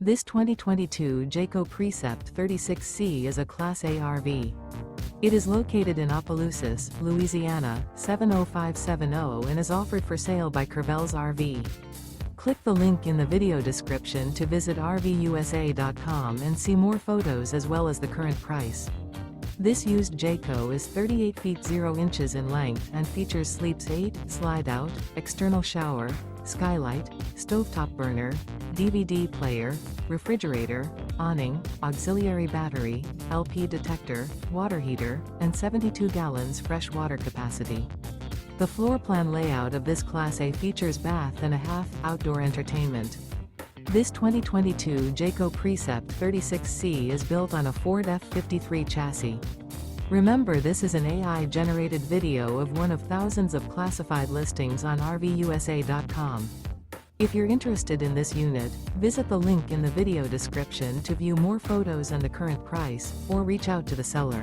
This 2022 Jayco Precept 36C is a Class A RV. It is located in Opelousas, Louisiana, 70570 and is offered for sale by Courvelle's RV. Click the link in the video description to visit RVUSA.com and see more photos as well as the current price. This used Jayco is 38 feet 0 inches in length and features sleeps 8, slide-out, external shower, skylight, stovetop burner, DVD player, refrigerator, awning, auxiliary battery, LP detector, water heater, and 72 gallons fresh water capacity. The floor plan layout of this Class A features bath and a half, outdoor entertainment. This 2022 Jayco Precept 36C is built on a Ford F-53 chassis. Remember, this is an AI-generated video of one of thousands of classified listings on RVUSA.com. If you're interested in this unit, visit the link in the video description to view more photos and the current price, or reach out to the seller.